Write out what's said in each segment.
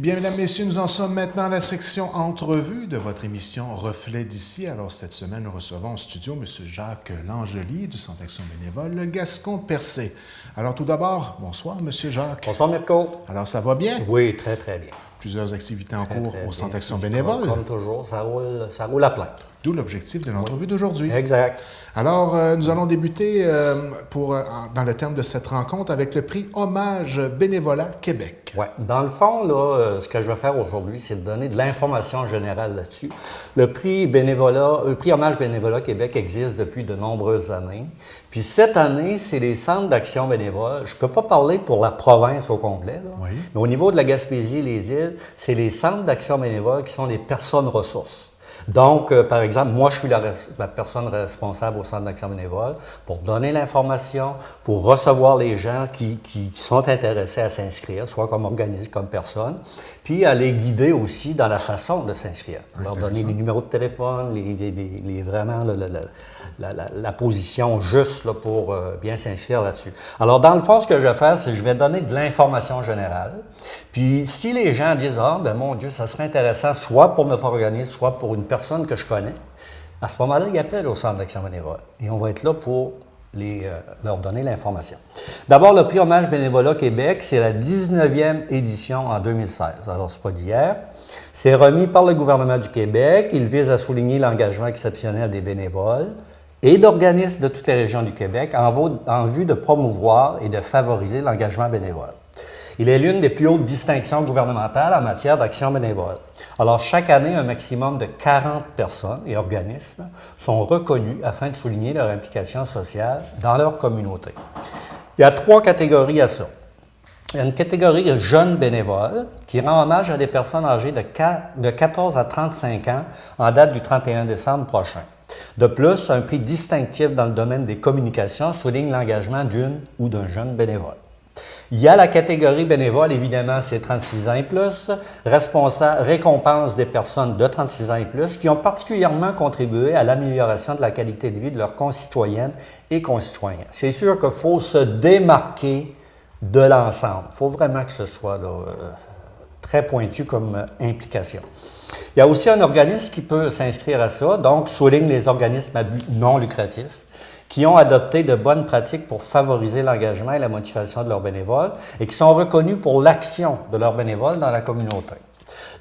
Bien, mesdames, messieurs, nous en sommes maintenant à la section entrevue de votre émission Reflet d'ici. Alors, cette semaine, nous recevons en studio M. Jacques Langelier du Centre Action bénévole, le Gascon-Percé. Alors, tout d'abord, bonsoir, M. Jacques. Bonsoir, Mirko. Alors, ça va bien? Oui, très, très bien. Plusieurs activités en Très, cours très au Centre bien. Action bénévole. Comme toujours, ça roule à plein. D'où l'objectif de l'entrevue d'aujourd'hui. Exact. Alors, nous allons débuter dans le terme de cette rencontre avec le prix Hommage Bénévolat Québec. Oui. Dans le fond, là, ce que je vais faire aujourd'hui, c'est de donner de l'information générale là-dessus. Le prix Hommage Bénévolat Québec existe depuis de nombreuses années. Puis cette année, c'est les centres d'action bénévole. Je ne peux pas parler pour la province au complet, là, Oui. mais au niveau de la Gaspésie et les îles, c'est les centres d'action bénévole qui sont les personnes ressources. Donc, par exemple, moi, je suis la personne responsable au Centre d'action bénévole pour donner l'information, pour recevoir les gens qui sont intéressés à s'inscrire, soit comme organisme, comme personne, puis à les guider aussi dans la façon de s'inscrire. Leur donner les numéros de téléphone, vraiment la position juste là, pour bien s'inscrire là-dessus. Alors, dans le fond, ce que je vais faire, c'est que je vais donner de l'information générale. Puis, si les gens disent « Ah, ben mon Dieu, ça serait intéressant, soit pour notre organisme, soit pour une personne que je connais », à ce moment-là, ils appellent au Centre d'action bénévole. Et on va être là pour leur donner l'information. D'abord, le prix Hommage Bénévolat Québec, c'est la 19e édition en 2016. Alors, c'est pas d'hier. C'est remis par le gouvernement du Québec. Il vise à souligner l'engagement exceptionnel des bénévoles et d'organismes de toutes les régions du Québec en vue de promouvoir et de favoriser l'engagement bénévole. Il est l'une des plus hautes distinctions gouvernementales en matière d'action bénévole. Alors, chaque année, un maximum de 40 personnes et organismes sont reconnus afin de souligner leur implication sociale dans leur communauté. Il y a 3 catégories à ça. Il y a une catégorie de jeunes bénévoles qui rend hommage à des personnes âgées de 14 à 35 ans en date du 31 décembre prochain. De plus, un prix distinctif dans le domaine des communications souligne l'engagement d'une ou d'un jeune bénévole. Il y a la catégorie bénévole, évidemment, c'est 36 ans et plus, récompense des personnes de 36 ans et plus qui ont particulièrement contribué à l'amélioration de la qualité de vie de leurs concitoyennes et concitoyens. C'est sûr qu'il faut se démarquer de l'ensemble. Il faut vraiment que ce soit là, très pointu comme implication. Il y a aussi un organisme qui peut s'inscrire à ça, donc souligne les organismes à but non lucratif, qui ont adopté de bonnes pratiques pour favoriser l'engagement et la motivation de leurs bénévoles et qui sont reconnus pour l'action de leurs bénévoles dans la communauté.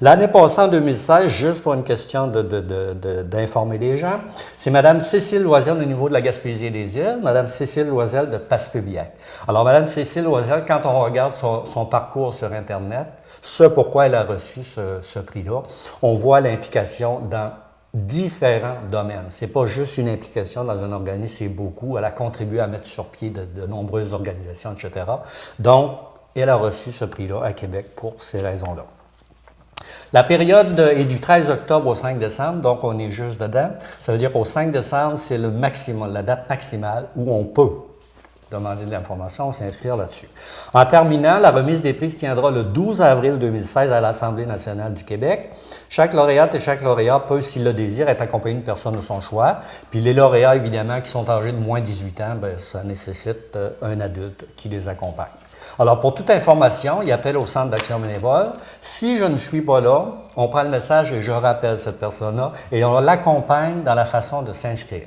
L'année passée, en 2016, juste pour une question d'informer les gens, c'est Mme Cécile Loisel au niveau de la Gaspésie et des îles, Mme Cécile Loisel de Passepébiac. Alors, Mme Cécile Loisel, quand on regarde son parcours sur Internet, ce pourquoi elle a reçu ce prix-là, on voit l'implication dans différents domaines. Ce n'est pas juste une implication dans un organisme, c'est beaucoup. Elle a contribué à mettre sur pied de nombreuses organisations, etc. Donc, elle a reçu ce prix-là à Québec pour ces raisons-là. La période est du 13 octobre au 5 décembre, donc on est juste dedans. Ça veut dire qu'au 5 décembre, c'est le maximum, la date maximale où on peut demander de l'information, s'inscrire là-dessus. En terminant, la remise des prix se tiendra le 12 avril 2016 à l'Assemblée nationale du Québec. Chaque lauréate et chaque lauréat peut, s'il le désire, être accompagné d'une personne de son choix. Puis les lauréats, évidemment, qui sont âgés de moins de 18 ans, bien, ça nécessite un adulte qui les accompagne. Alors, pour toute information, il appelle au Centre d'action bénévole. Si je ne suis pas là, on prend le message et je rappelle cette personne-là et on l'accompagne dans la façon de s'inscrire.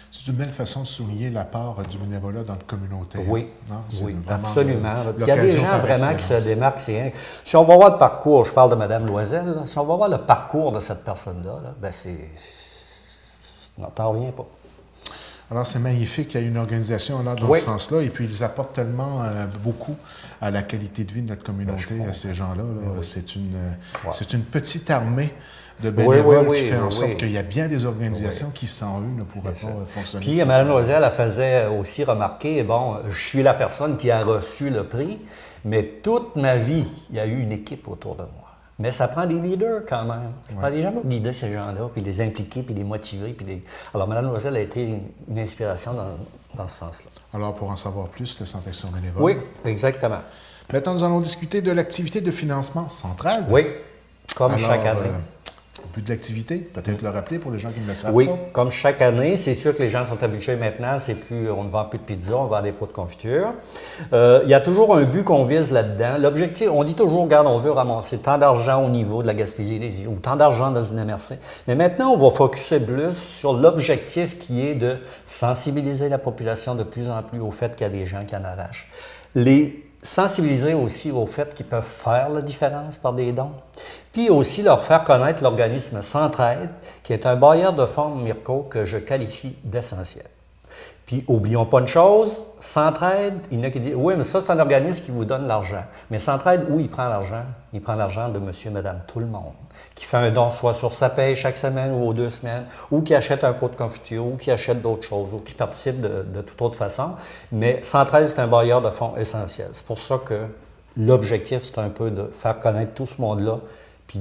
C'est une belle façon de souligner la part du bénévolat dans notre communauté. Oui, non? oui, absolument. Il y a des l'occasion gens par vraiment qui se excellence. démarquent. Si on va voir le parcours, je parle de Mme Loisel, là, si on va voir le parcours de cette personne-là, là, ben non, t'en reviens pas. Alors, c'est magnifique qu'il y ait une organisation là, dans Oui. ce sens-là, et puis ils apportent tellement beaucoup à la qualité de vie de notre communauté, à ces gens-là. Là. Oui. C'est une petite armée de bénévoles qui fait en sorte oui. qu'il y a bien des organisations qui, sans eux, ne pourraient pas fonctionner. Puis, Mme Loisel, elle faisait aussi remarquer, bon, je suis la personne qui a reçu le prix, mais toute ma vie, il y a eu une équipe autour de moi. Mais ça prend des leaders quand même. Ça prend des gens pour guider ces gens-là, puis les impliquer, puis les motiver. Alors, Mme Loisel a été une inspiration dans ce sens-là. Alors, pour en savoir plus, le Centre Action bénévole. Oui, exactement. Maintenant, nous allons discuter de l'activité de financement centrale. Oui, comme Alors, chaque année. Au but de l'activité, peut-être le rappeler pour les gens qui ne le savent Oui, pas. comme chaque année, c'est sûr que les gens sont habitués maintenant, on ne vend plus de pizza, on vend des pots de confiture. Il y a toujours un but qu'on vise là-dedans. L'objectif, on dit toujours, regarde, on veut ramasser tant d'argent au niveau de la Gaspésie ou tant d'argent dans une MRC. Mais maintenant, on va focuser plus sur l'objectif qui est de sensibiliser la population de plus en plus au fait qu'il y a des gens qui en arrachent. Sensibiliser aussi au fait qu'ils peuvent faire la différence par des dons. Puis aussi leur faire connaître l'organisme Centraide, qui est un bailleur de fonds, Mirko, que je qualifie d'essentiel. Puis, oublions pas une chose, Centraide, il y en a qui disent « Oui, mais ça, c'est un organisme qui vous donne l'argent. » Mais Centraide, où il prend l'argent? Il prend l'argent de monsieur, madame, tout le monde, qui fait un don soit sur sa paye chaque semaine ou aux 2 semaines, ou qui achète un pot de confiture, ou qui achète d'autres choses, ou qui participe de toute autre façon. Mais Centraide, c'est un bailleur de fonds essentiel. C'est pour ça que l'objectif, c'est un peu de faire connaître tout ce monde-là, puis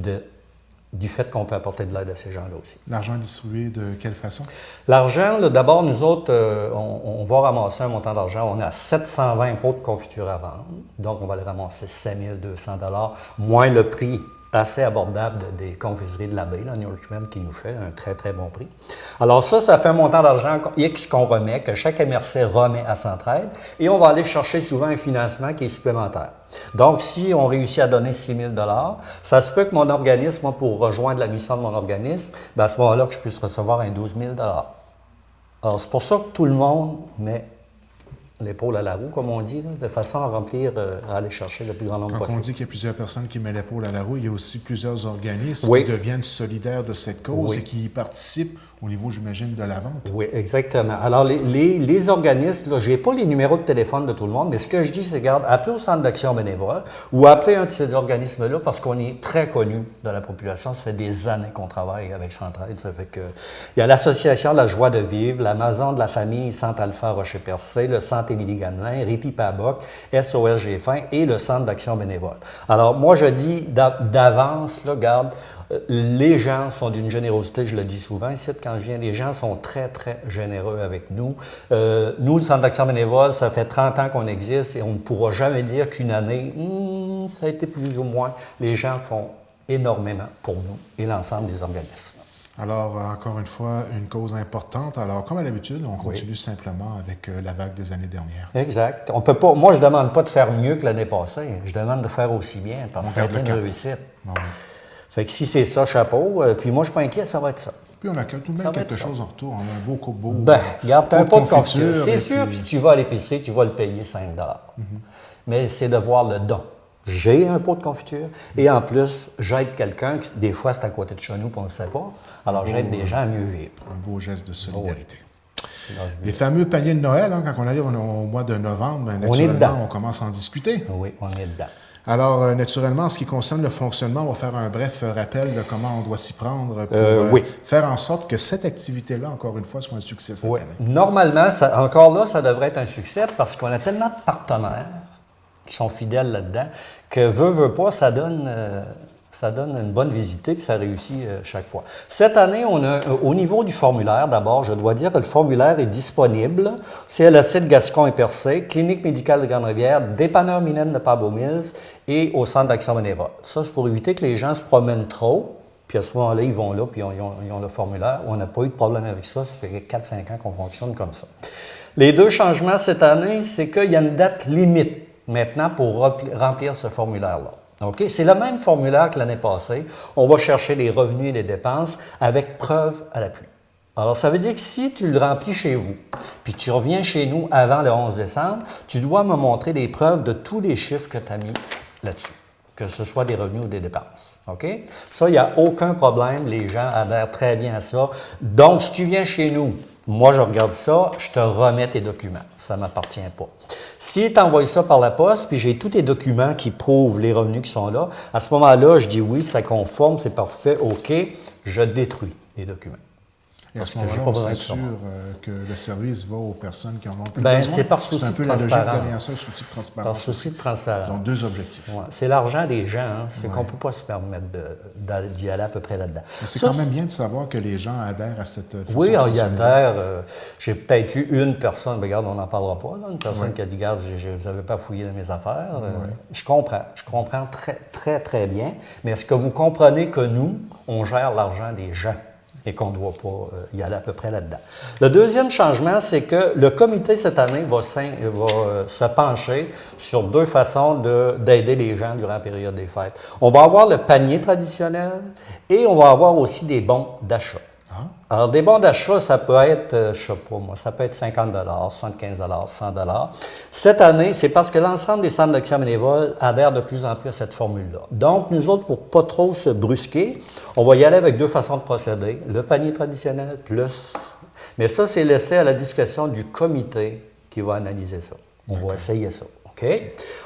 du fait qu'on peut apporter de l'aide à ces gens-là aussi. L'argent est distribué de quelle façon? L'argent, d'abord, nous autres, on va ramasser un montant d'argent. On a 720 pots de confiture à vendre. Donc, on va les ramasser 5 200 $, moins le prix assez abordable des confiseries de l'abbé, la New Richmond, qui nous fait un très, très bon prix. Alors ça fait un montant d'argent X qu'on remet, que chaque MRC remet à Centraide, et on va aller chercher souvent un financement qui est supplémentaire. Donc, si on réussit à donner 6 000 $, ça se peut que mon organisme, moi, pour rejoindre la mission de mon organisme, bien, à ce moment-là, que je puisse recevoir un 12 000 $. Alors, c'est pour ça que tout le monde met l'épaule à la roue, comme on dit, là, de façon à remplir, à aller chercher le plus grand nombre possible. Quand on dit qu'il y a plusieurs personnes qui mettent l'épaule à la roue, il y a aussi plusieurs organismes Oui. qui deviennent solidaires de cette cause Oui. et qui y participent au niveau, j'imagine, de la vente. Oui, exactement. Alors, les organismes, là, je n'ai pas les numéros de téléphone de tout le monde, mais ce que je dis, c'est, regarde, appelez au Centre d'action bénévole ou appelez un de ces organismes-là parce qu'on est très connu dans la population. Ça fait des années qu'on travaille avec Centraide. Ça fait que il y a l'Association La Joie de Vivre, la Maison de la Famille Centre Alpha Rocher-Percé, le Centre Émilie Gamelin, Répi Paboc, SOS J'ai faim et le Centre d'action bénévole. Alors, moi, je dis d'avance, là, regarde, les gens sont d'une générosité, je le dis souvent ici, quand je viens, les gens sont très, très généreux avec nous. Nous, le Centre d'action bénévole, ça fait 30 ans qu'on existe et on ne pourra jamais dire qu'une année, ça a été plus ou moins. Les gens font énormément pour nous et l'ensemble des organismes. Alors, encore une fois, une cause importante. Alors, comme à l'habitude, on continue simplement avec la vague des années dernières. Exact. On peut pas, moi, je ne demande pas de faire mieux que l'année passée. Je demande de faire aussi bien parce que ça a été une réussite. Bon, oui. Fait que si c'est ça, chapeau, puis moi, je ne suis pas inquiet, ça va être ça. Puis on a tout de même quelque chose en retour. On a un beau beau. Ben, regarde, tu as un pot de confiture. C'est puis... sûr que si tu vas à l'épicerie, tu vas le payer 5 $. Mais c'est de voir le don. J'ai un pot de confiture et en plus, j'aide quelqu'un, des fois c'est à côté de chez nous, puis on ne sait pas. Alors j'aide des gens à mieux vivre. Un beau geste de solidarité. Les fameux paniers de Noël, hein, quand on arrive au mois de novembre, ben, naturellement, on commence à en discuter. Oui, on est dedans. Alors, naturellement, en ce qui concerne le fonctionnement, on va faire un bref rappel de comment on doit s'y prendre pour faire en sorte que cette activité-là, encore une fois, soit un succès cette année. Normalement, encore là, ça devrait être un succès parce qu'on a tellement de partenaires qui sont fidèles là-dedans que veut pas, ça donne une bonne visibilité puis ça réussit chaque fois. Cette année, on a, au niveau du formulaire, d'abord, je dois dire que le formulaire est disponible. C'est à la site Gascon et Percé, Clinique médicale de Grande-Rivière, Dépanneur Mylène de Pabot Mills et au Centre d'action bénévole. Ça, c'est pour éviter que les gens se promènent trop. Puis à ce moment-là, ils vont là, puis ils ont le formulaire. On n'a pas eu de problème avec ça. Ça fait 4-5 ans qu'on fonctionne comme ça. Les 2 changements cette année, c'est qu'il y a une date limite maintenant pour remplir ce formulaire-là. OK? C'est le même formulaire que l'année passée. On va chercher les revenus et les dépenses avec preuve à l'appui. Alors, ça veut dire que si tu le remplis chez vous, puis tu reviens chez nous avant le 11 décembre, tu dois me montrer des preuves de tous les chiffres que tu as mis là-dessus, que ce soit des revenus ou des dépenses. OK? Ça, il n'y a aucun problème. Les gens adhèrent très bien à ça. Donc, si tu viens chez nous, moi, je regarde ça, je te remets tes documents. Ça ne m'appartient pas. Si tu envoies ça par la poste, puis j'ai tous tes documents qui prouvent les revenus qui sont là, à ce moment-là, je dis oui, ça conforme, c'est parfait, OK, je détruis les documents. Et à ce Parce que j'ai moment-là, pas on besoin de s'assure ça. que le service va aux personnes qui en ont plus Ben, besoin. c'est par souci C'est un peu de la logique transparence. derrière ça, souci de transparence. Par souci de transparence. Donc, deux objectifs. Ouais. C'est l'argent des gens, hein. C'est qu'on ne peut pas se permettre d'y aller à peu près là-dedans. Mais c'est Ça, quand même bien de savoir que les gens adhèrent à cette façon oui, de alors, il y fonctionner. adhère. J'ai peut-être eu une personne, ben, regarde, on n'en parlera pas, là, une personne qui a dit, regarde, vous n'avez pas fouillé dans mes affaires. Je comprends très, très, très bien. Mais est-ce que vous comprenez que nous, on gère l'argent des gens et qu'on ne doit pas y aller à peu près là-dedans? Le deuxième changement, c'est que le comité, cette année, va se pencher sur deux façons d'aider les gens durant la période des fêtes. On va avoir le panier traditionnel et on va avoir aussi des bons d'achat. Alors, des bons d'achat, ça peut être, je ne sais pas moi, ça peut être 50 75 100 Cette année, c'est parce que l'ensemble des centres d'action bénévole adhèrent de plus en plus à cette formule-là. Donc, nous autres, pour ne pas trop se brusquer, on va y aller avec deux façons de procéder. Le panier traditionnel plus... Mais ça, c'est laissé à la discrétion du comité qui va analyser ça. On va essayer ça. OK?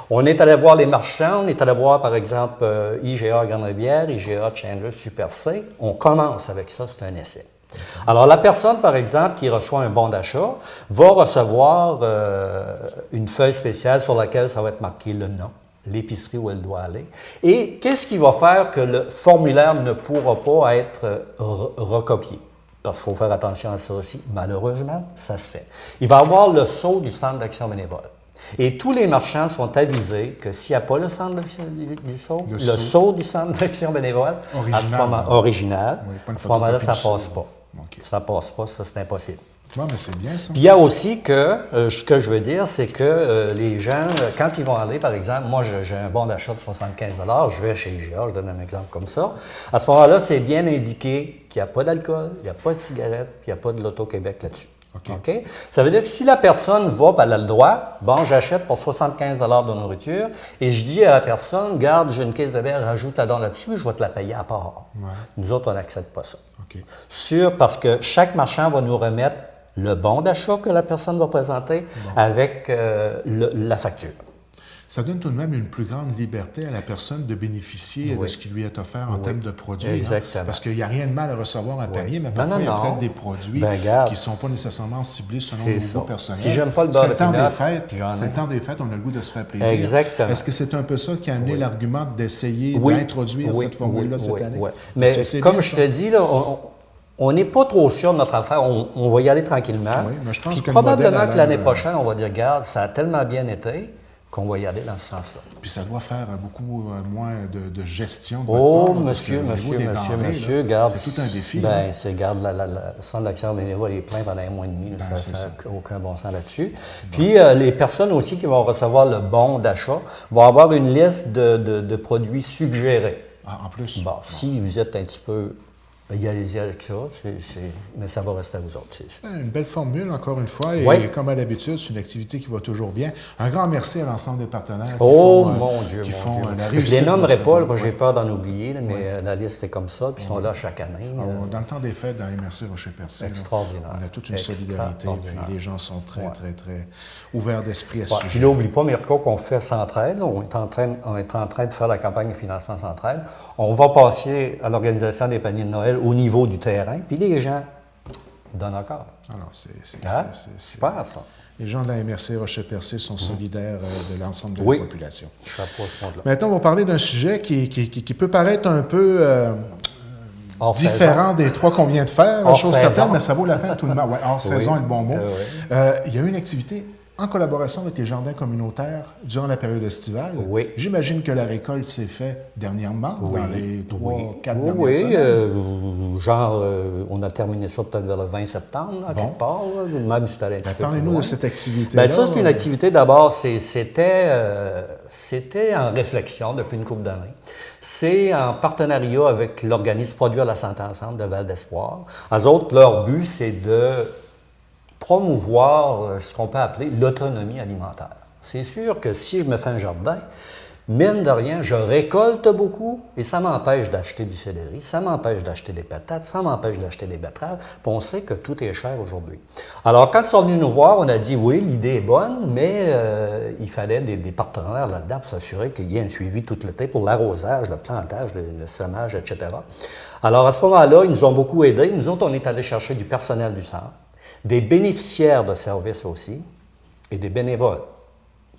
On est allé voir les marchands, on est allé voir, par exemple, IGA Grande-Rivière, IGA Chandler Super C. On commence avec ça, c'est un essai. Alors, la personne, par exemple, qui reçoit un bon d'achat, va recevoir une feuille spéciale sur laquelle ça va être marqué le nom, l'épicerie où elle doit aller. Et qu'est-ce qui va faire que le formulaire ne pourra pas être recopié? Parce qu'il faut faire attention à ça aussi. Malheureusement, ça se fait. Il va y avoir le sceau du centre d'action bénévole. Et tous les marchands sont avisés que s'il n'y a pas le centre d'action du sceau, le sceau du centre d'action bénévole, original, à ce moment-là, ça ne passe pas. Okay. Ça ne passe pas, ça c'est impossible. Ouais, mais c'est bien ça. Puis il y a aussi que, ce que je veux dire, c'est que les gens, quand ils vont aller, par exemple, moi j'ai un bon d'achat de 75 je vais chez IGA, je donne un exemple comme ça. À ce moment-là, c'est bien indiqué qu'il n'y a pas d'alcool, il n'y a pas de cigarette, puis il n'y a pas de l'Auto-Québec là-dessus. Okay. Ça veut dire que si la personne va, puis elle a le droit, bon, j'achète pour 75 de nourriture, et je dis à la personne, garde, j'ai une caisse de bière, rajoute-la donc là-dessus, je vais te la payer à part. Ouais. Nous autres, on n'accepte pas ça. Okay. Parce que chaque marchand va nous remettre le bon d'achat que la personne va présenter avec la facture. Ça donne tout de même une plus grande liberté à la personne de bénéficier de ce qui lui est offert en termes de produits. Exactement. Hein? Parce qu'il n'y a rien de mal à recevoir un panier, mais parfois, il y a peut-être des produits qui ne sont pas nécessairement ciblés selon nos goûts personnels. Si j'aime pas le beurre de pinot, c'est le temps des fêtes, on a le goût de se faire plaisir. Exactement. Est-ce que c'est un peu ça qui a amené l'argument d'essayer d'introduire cette formule-là cette année? Mais comme je te dis, là, on n'est pas trop sûr de notre affaire. On va y aller tranquillement. Oui, mais je pense que probablement que l'année prochaine, on va dire, regarde, ça a tellement bien été qu'on va y aller dans ce sens-là. Puis ça doit faire beaucoup moins de gestion de votre part. Monsieur, garde. C'est tout un défi. Ben, garde, le centre d'action bénévole est plein pendant un mois et demi. Là, ça n'a aucun bon sens là-dessus. Puis les personnes aussi qui vont recevoir le bon d'achat vont avoir une liste de produits suggérés. Ah, en plus? Bon, si vous êtes un petit peu... Il y a allez-y avec ça, mais ça va rester à vous autres, c'est sûr. Une belle formule, encore une fois, et comme à l'habitude, c'est une activité qui va toujours bien. Un grand merci à l'ensemble des partenaires qui font la réussite. Je ne les nommerai pas, j'ai peur d'en oublier, mais la liste est comme ça, puis ils sont là chaque année. Dans le temps des fêtes, dans MRC Rocher-Percé, on a toute une solidarité, puis les gens sont très, très, très ouverts d'esprit à ce sujet. Puis n'oublie pas, Mirko, qu'on fait Centraide, on est en train de faire la campagne de financement Centraide. On va passer à l'organisation des paniers de Noël au niveau du terrain, puis les gens donnent encore. Alors, c'est super, ça. Les gens de la MRC Rocher-Percé sont solidaires de l'ensemble de la population. Chapeau à ce monde-là. Maintenant, on va parler d'un sujet qui peut paraître un peu différent des trois qu'on vient de faire, chose certaine, mais ça vaut la peine tout de même. Ouais, hors saison est le bon mot. Il y a eu une activité en collaboration avec les jardins communautaires durant la période estivale. Oui. J'imagine que la récolte s'est faite dernièrement, dans les 3-4 dernières semaines. On a terminé ça peut-être vers le 20 septembre, à quelque part, même si c'était un petit peu parlez-nous de cette activité-là. Ça, c'est une activité, d'abord, c'était en réflexion depuis une couple d'années. C'est en partenariat avec l'organisme Produire la santé ensemble de Val d'Espoir. Eux autres, leur but, c'est de promouvoir ce qu'on peut appeler l'autonomie alimentaire. C'est sûr que si je me fais un jardin, mine de rien, je récolte beaucoup et ça m'empêche d'acheter du céleri, ça m'empêche d'acheter des patates, ça m'empêche d'acheter des betteraves, puis on sait que tout est cher aujourd'hui. Alors, quand ils sont venus nous voir, on a dit, oui, l'idée est bonne, mais il fallait des partenaires là-dedans pour s'assurer qu'il y ait un suivi tout l'été pour l'arrosage, le plantage, le semage, etc. Alors, à ce moment-là, ils nous ont beaucoup aidés. Nous autres, on est allés chercher du personnel du centre, des bénéficiaires de services aussi et des bénévoles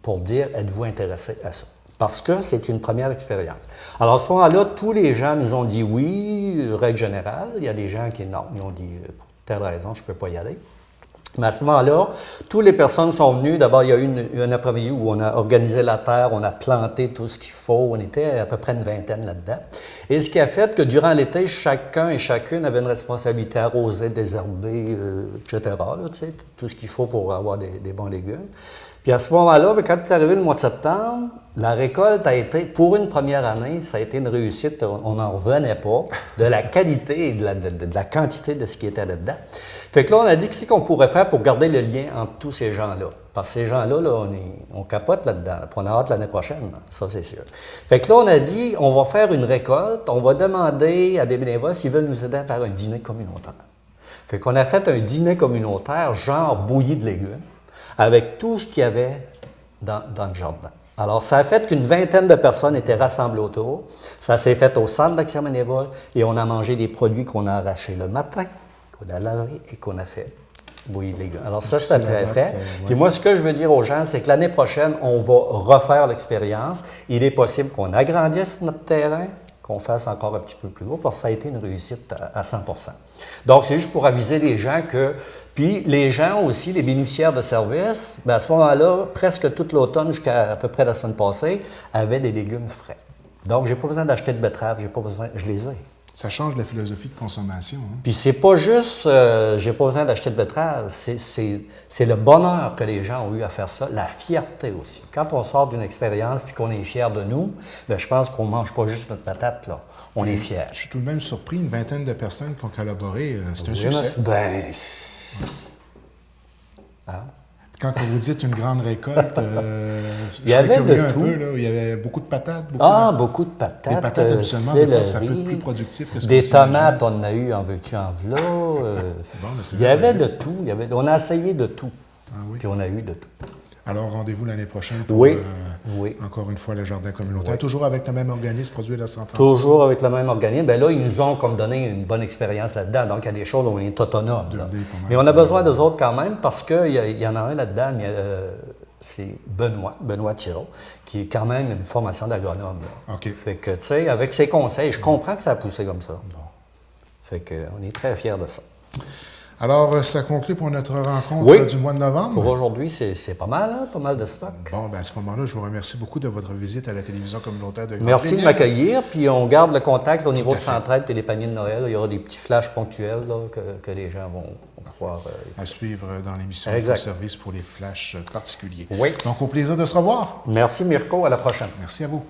pour dire, êtes-vous intéressés à ça? Parce que c'est une première expérience. Alors, à ce moment-là, tous les gens nous ont dit oui, règle générale. Il y a des gens qui, non, ils ont dit, pour telle raison, je ne peux pas y aller. Mais à ce moment-là, toutes les personnes sont venues. D'abord, il y a eu un après-midi où on a organisé la terre, on a planté tout ce qu'il faut. On était à peu près une vingtaine là-dedans. Et ce qui a fait que durant l'été, chacun et chacune avait une responsabilité arrosée, désherber, etc. Là, tu sais, tout ce qu'il faut pour avoir des bons légumes. Puis à ce moment-là, quand est arrivé le mois de septembre, la récolte a été, pour une première année, ça a été une réussite. On n'en revenait pas de la qualité et de la quantité de ce qui était là-dedans. Fait que là, on a dit que c'est qu'on pourrait faire pour garder le lien entre tous ces gens-là. Parce que ces gens-là, là, on capote là-dedans. Puis on a hâte l'année prochaine, ça c'est sûr. Fait que là, on a dit, on va faire une récolte, on va demander à des bénévoles s'ils veulent nous aider à faire un dîner communautaire. Fait qu'on a fait un dîner communautaire, genre bouillie de légumes, avec tout ce qu'il y avait dans le jardin. Alors, ça a fait qu'une vingtaine de personnes étaient rassemblées autour. Ça s'est fait au centre d'action bénévole et on a mangé des produits qu'on a arrachés le matin, qu'on a lavé et qu'on a fait bouillir les légumes. Alors ça, c'est très frais. Puis moi, ce que je veux dire aux gens, c'est que l'année prochaine, on va refaire l'expérience. Il est possible qu'on agrandisse notre terrain, qu'on fasse encore un petit peu plus gros, parce que ça a été une réussite à 100 %. Donc, c'est juste pour aviser les gens que... Puis, les gens aussi, les bénéficiaires de services, bien, à ce moment-là, presque toute l'automne, jusqu'à à peu près la semaine passée, avaient des légumes frais. Donc, j'ai pas besoin d'acheter de betteraves, j'ai pas besoin... Je les ai. Ça change la philosophie de consommation. Hein? Puis c'est pas juste, j'ai pas besoin d'acheter de betteraves, c'est le bonheur que les gens ont eu à faire ça, la fierté aussi. Quand on sort d'une expérience puis qu'on est fier de nous, bien, je pense qu'on mange pas juste notre patate, là. On est fier. Je suis tout de même surpris, une vingtaine de personnes qui ont collaboré, c'est un Oui, succès. Ben, Quand vous dites une grande récolte, il y avait curieux de un tout. peu, là, il y avait beaucoup de patates. Beaucoup de patates. Des patates, habituellement, des fois, ça peut être plus productif que ce qu'on Des s'imagine. tomates, on en a eu en veux-tu, en v'là. Il y avait de tout. On a essayé de tout. Ah oui. Puis on a eu de tout. Alors, rendez-vous l'année prochaine pour, Oui. encore une fois, le jardin communautaire. Toujours avec le même organisme, produit la centrale. Toujours avec le même organisme. Bien là, ils nous ont comme donné une bonne expérience là-dedans. Donc, il y a des choses où on est autonome. Là. Mais on a besoin d'eux autres quand même parce qu'il y en a un là-dedans, c'est Benoît Thiraud, qui est quand même une formation d'agronome. OK. Fait que, tu sais, avec ses conseils, je comprends que ça a poussé comme ça. Bon. Fait qu'on est très fiers de ça. Alors, ça conclut pour notre rencontre du mois de novembre. Pour aujourd'hui, c'est pas mal, hein? Pas mal de stock. Bon, bien, à ce moment-là, je vous remercie beaucoup de votre visite à la télévision communautaire de Merci de Grande-Rivière. m'accueillir, puis on garde le contact au niveau de Centraide et les paniers de Noël. Il y aura des petits flashs ponctuels là, que les gens vont pouvoir... À suivre dans l'émission de service pour les flashs particuliers. Oui. Donc, au plaisir de se revoir. Merci Mirko, à la prochaine. Merci à vous.